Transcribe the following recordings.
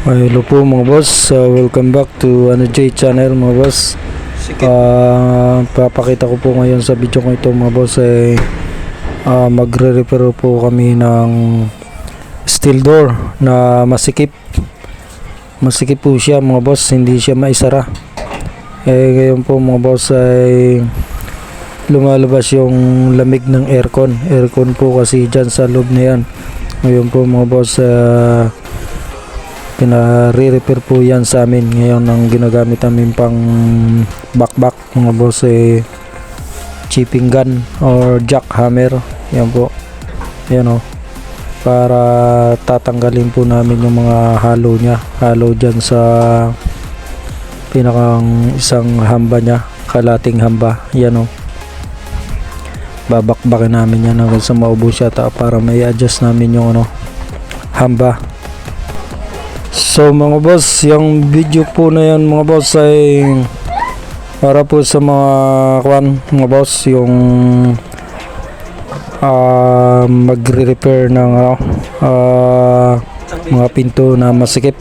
Hello po mga boss, welcome back to J channel mga boss. Papakita ko po ngayon sa video ko ito mga boss ay magre-repair po kami ng steel door na masikip po siya mga boss, hindi siya maisara. Ngayon po mga boss ay lumalabas yung lamig ng aircon po kasi dyan sa loob na yan. Ngayon po mga boss, pinare-repair po yan sa amin. Ngayon ang ginagamit namin pang backback mga boss ay chipping gun or jackhammer. Yan po, yan o, para tatanggalin po namin yung mga halo dyan sa pinakang isang hamba nya, kalating hamba. Yan o, babakbakin namin yan hanggang sa maubos siya para may adjust namin yung hamba. So mga boss, yung video po na yan mga boss ay para po sa mga boss yung magre-repair ng mga pinto na masikip.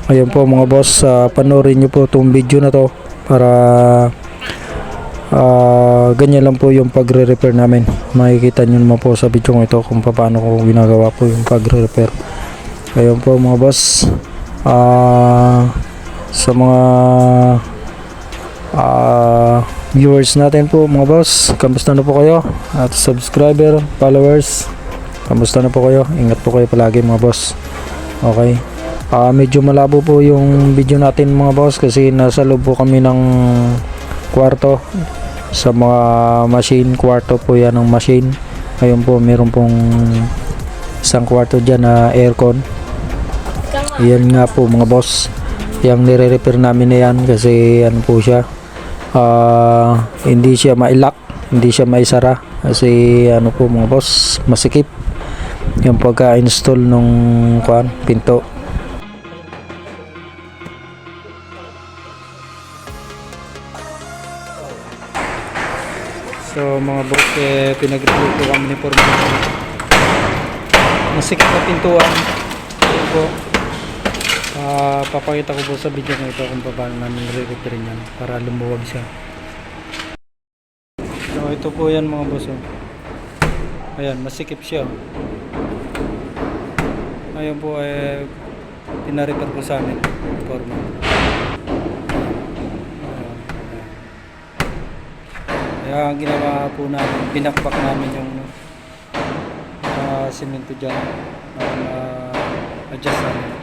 Ayun po mga boss, panoorin nyo po itong video na to para ganyan lang po yung pagre-repair namin. Makikita nyo naman po sa video ito kung paano ko ginagawa po yung pagre-repair. Ayun po mga boss, sa mga viewers natin po mga boss, kamusta na po kayo? At subscriber, followers, kamusta na po kayo? Ingat po kayo palagi mga boss. Okay, medyo malabo po yung video natin mga boss kasi nasa loob po kami ng kwarto sa mga machine. Kwarto po yan ng machine. Ngayon po meron pong isang kwarto dyan na aircon. Yan nga po mga boss, yung nire-repair namin na yan kasi ano po siya, hindi siya mailak, hindi siya maisara kasi ano po mga boss, masikip yung pagka-install nung pinto. So mga boss, pinag-repair po kami ni Forman, masikip na pintuan. Yan po, papakita ko po sa video na ito kung paano namin re-repair yan para lumuwag siya. So ito po yan mga boss, ayan, masikip siya. Ngayon po pina-repair po sa amin Forman. Kaya ang ginawa po namin, binakbak namin yung simento dyan para adjust namin.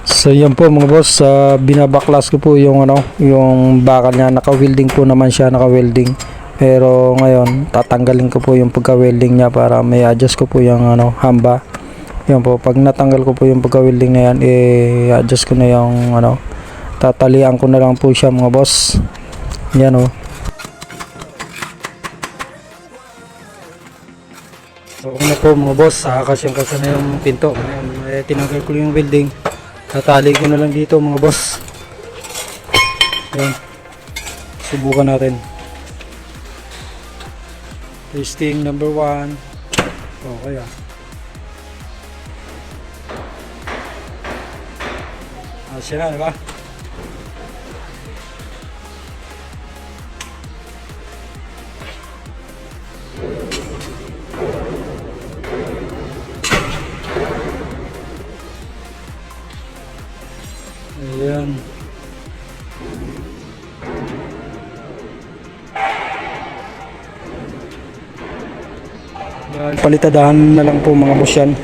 So yan po mga boss, binabaklas ko po yung yung bakal niya. Naka-welding po naman siya, naka-welding. Pero ngayon tatanggalin ko po yung pagka-welding niya para may adjust ko po yung hamba. Yan po, pag natanggal ko po yung pagka-welding na yan, adjust ko na yung tatalian ko na lang po siya mga boss. Yan o. So na po mga boss, kasyang-kasya na yung pinto. Ngayon, tinanggal ko yung welding. Tatali ko na lang dito mga boss. Ayan. Subukan natin. Testing number 1. Okay siya na, diba? Ayan. Palitadahan na lang po mga boss yan.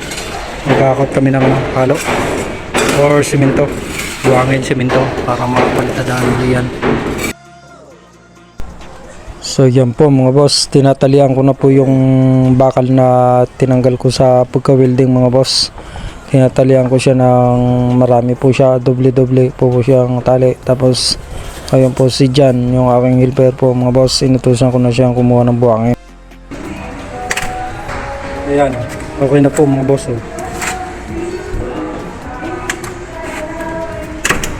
Magkakot kami ng halo or simento, buhangin simento para mapalitadahan yan. So yan po mga boss, tinatalian ko na po yung bakal na tinanggal ko sa pagka-welding mga boss. Tinatalian ko siya ng marami po siya, doble-doble po siyang tali. Tapos ayun po si Jan, yung aking helper po mga boss, inutusan ko na siyang kumuha ng buhangin. Ayan, okay na po mga boss.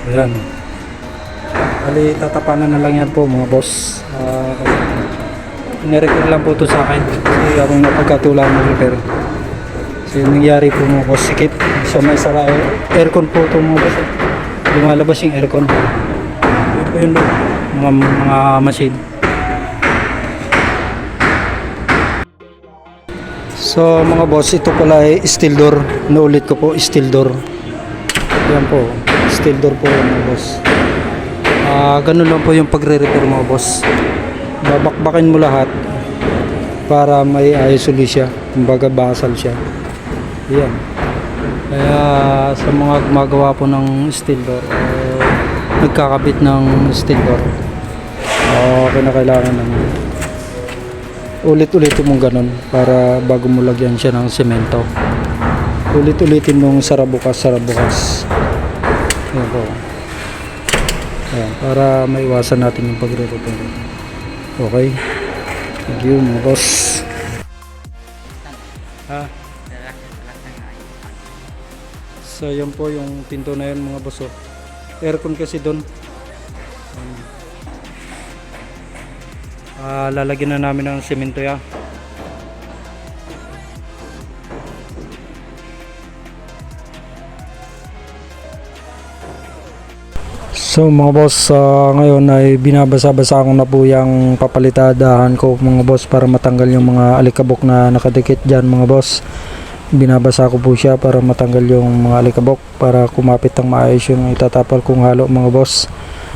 Ayan, bali tatapanan na lang yan po mga boss. Nirepair lang po ito sa akin kasi akong napagkatulang ng repair. So yung nangyari po mga boss, So may sara aircon po ito mga boss. Lumalabas yung aircon. Yun po yun, mga machine. So mga boss, ito pala ay steel door. Naulit ko po, steel door. Yan po, steel door po mga boss. Ganun lang po yung pagre-repair mga boss. Babakbakin mo lahat para may ayos ulit siya. Kumbaga basal siya. Yan. Kaya sa mga gumagawa po ng steel door nagkakabit ng steel door, kailangan ng ulit-ulitin mong ganun para bago mo lagyan siya ng semento. Ulit-ulitin mong sarabukas. Yan po. Ayan, para maiwasan natin yung pagre-repair. Okay. Thank you mga boss. So yan po yung pinto na yan mga boss. Aircon kasi doon. Lalagyan na namin ng semento ya. So mga boss, ngayon ay binabasa-basa ko na po yung papalitadahan ko mga boss para matanggal yung mga alikabok na nakadikit dyan mga boss. Binabasa ko po siya para matanggal yung mga alikabok para kumapit ang maayos yung itatapal kong halo mga boss.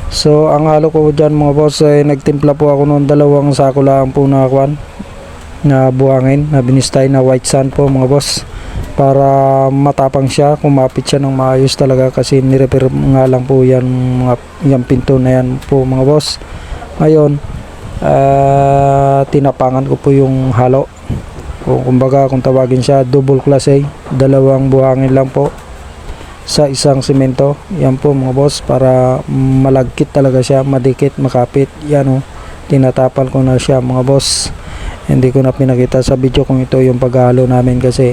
So ang halo ko dyan mga boss ay nagtimpla po ako noong 2 sako lang po na kwan na buhangin na binistay na white sand po mga boss para matapang siya, kumapit siya ng maayos talaga kasi nirepair nga lang po yan mga yung pinto na yan po mga boss. Ngayon tinapangan ko po yung halo. Kumbaga kung tawagin siya double class A, 2 buhangin lang po sa isang semento. Yan po mga boss para malagkit talaga siya, madikit, makapit. Yan tinatapal ko na siya mga boss. Hindi ko na pinakita sa video kung ito yung paghalo namin kasi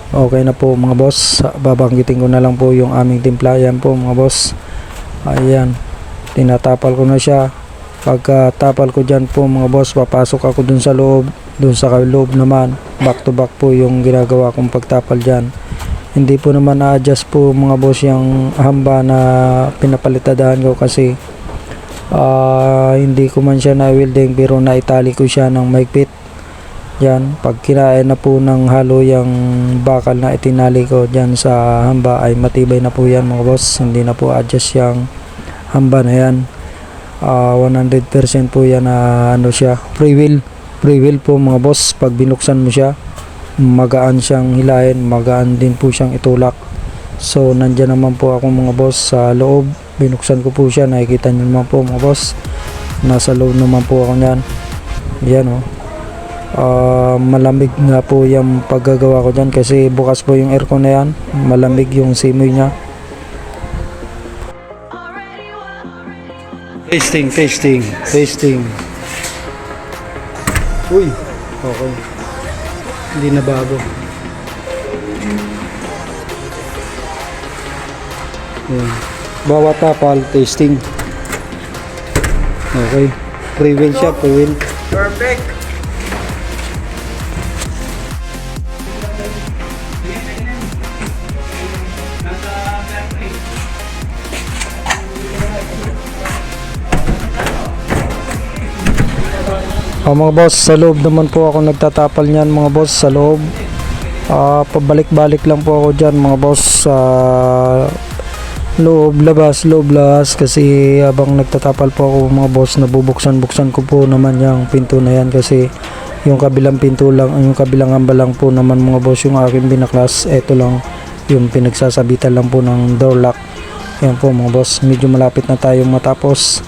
okay na po mga boss. Babanggitin ko na lang po yung aming timpla. Yan po mga boss. Ayan, tinatapal ko na siya. Pagkatapal ko dyan po mga boss, papasok ako dun sa loob. Dun sa loob naman, back to back po yung ginagawa kong pagtapal dyan. Hindi po naman na-adjust po mga boss yung hamba na pinapalitadahan ko kasi hindi ko man siya na-welding pero naitali ko siya ng mahigpit. Yan, pag kinain na po ng halo yung bakal na itinali ko dyan sa hamba ay matibay na po yan mga boss. Hindi na po adjust yung hamba na yan. 100% po yan na siya, free wheel po mga boss. Pag binuksan mo siya, magaan siyang hilahin, magaan din po siyang itulak. So nandyan naman po ako mga boss sa loob, binuksan ko po siya, nakikita nyo naman po mga boss, nasa loob naman po ako nyan. Yan malamig nga po yung paggagawa ko dyan kasi bukas po yung aircon na yan, malamig yung simoy nya. Testing. Uy, okay. Hindi na bago. Bawat tapal, testing. Okay. Pre-wheel siya, pre-wheel. Perfect. Mga boss, sa loob naman po ako nagtatapal niyan mga boss, sa loob. Pabalik-balik lang po ako dyan mga boss sa loob labas kasi habang nagtatapal po ako mga boss, nabubuksan ko po naman yung pinto na yan kasi yung kabilang pinto lang, yung kabilang hamba lang po naman mga boss yung aking binaklas. Ito lang yung pinagsasabitan lang po ng door lock. Yan po mga boss, medyo malapit na tayong matapos.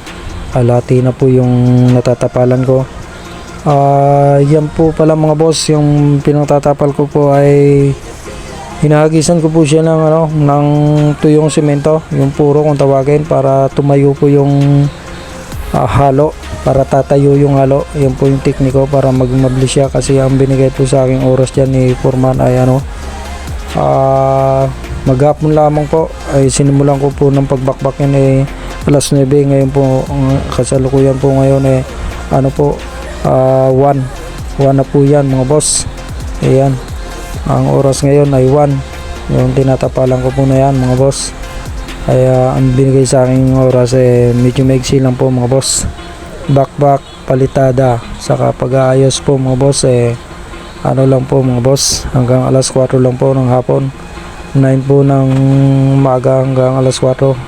Alati na po yung natatapalan ko. Yan po pala mga boss, yung pinagtatapal ko po ay hinahagisan ko po siya ng tuyong semento, yung puro kung tawagin, para tumayo po yung halo, para tatayo yung halo. Yan po yung tekniko para magmabli siya kasi ang binigay po sa aking oras dyan ni Foreman ay maghapon lamang po ay sinimulan ko po ng pagbakbak yan alas 9. Ngayon po kasalukuyan po ngayon 1 na po yan mga boss. Ayan, Ang oras ngayon ay 1. Yung tinatapalan ko po na yan mga boss. Kaya ang binigay sa aking oras medyo maigsi lang po mga boss. Bakbak, palitada, saka pag-aayos po mga boss ano lang po mga boss, hanggang alas 4 lang po ng hapon. 9 po ng maaga hanggang alas 4.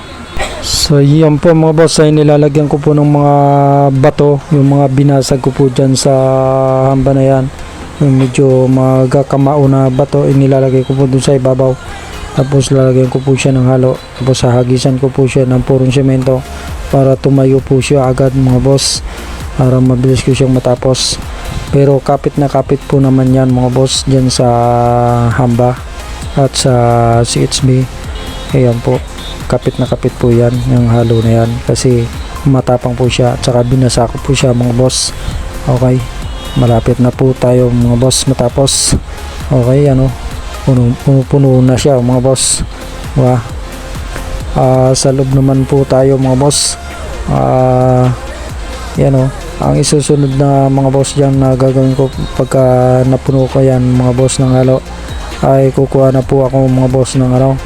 So yan po mga boss ay nilalagyan ko po ng mga bato, yung mga binasag ko po dyan sa hamba na yan, yung medyo magakamao na bato, inilalagay ko po dun sa ibabaw. Tapos lalagyan ko po siya ng halo, tapos hahagisan ko po siya ng purong semento para tumayo po siya agad mga boss, para mabilis ko siyang matapos. Pero kapit na kapit po naman yan mga boss dyan sa hamba at sa CHB. Ayan po, kapit na kapit po yan, yung halo na yan, kasi matapang po siya at saka binasa ko po siya mga boss. Okay, malapit na po tayo mga boss matapos. Okay, ano, puno na siya mga boss. Wow. Sa loob naman po tayo mga boss. Yan o, ang isusunod na mga boss dyan na gagawin ko pagka napuno ko yan mga boss ng halo, ay kukuha na po ako mga boss ng ano,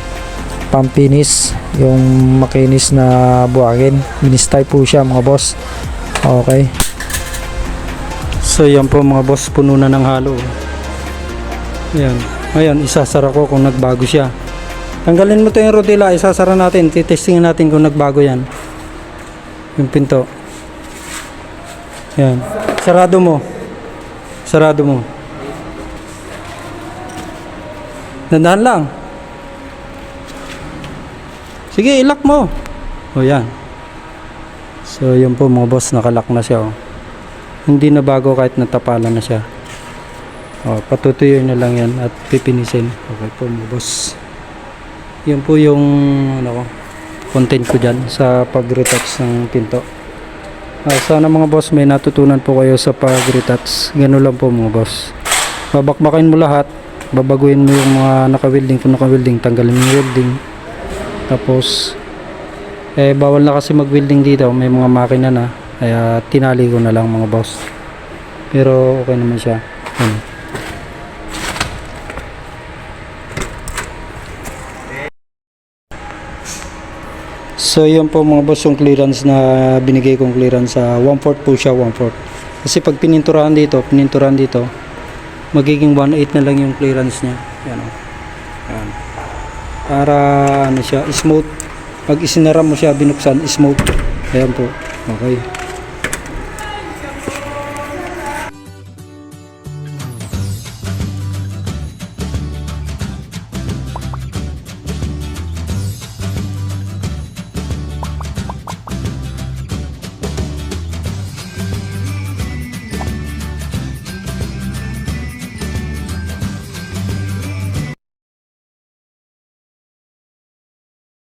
pampinis, yung makinis na buhangin. Ministay po siya mga boss. Okay, so yan po mga boss, puno na ng halo. Yan, ngayon isasara ko kung nagbago siya. Tanggalin mo to yung rodila, isasara natin, titestingin natin kung nagbago yan, yung pinto. Yan, sarado mo, sarado mo, dandahan lang. Sige, ilak mo. O yan. So yun po mga boss, nakalock na siya. Oh. Hindi na bago kahit natapalan na siya. O, patutuyuin na lang yan at pipinisin. Okay po mga boss. Yun po yung ano, content ko dyan sa pag-retouch ng pinto. Sana mga boss may natutunan po kayo sa pag-retouch. Ganun lang po mga boss. Babakbakin mo lahat. Babaguhin mo yung mga naka-welding. Kung naka-welding, tanggalin mo yung welding. Tapos bawal na kasi mag-welding dito, may mga makina na, kaya tinali ko na lang mga boss. Pero okay naman siya. So yun po mga boss, yung clearance na binigay kong clearance sa 1/4 po siya, 1/4. Kasi pag pininturahan dito, magiging 1/8 na lang yung clearance niya. Yan o. Yan. Para ano siya, smooth. Pag isinara mo siya, binuksan, smooth. Ayan po. Okay.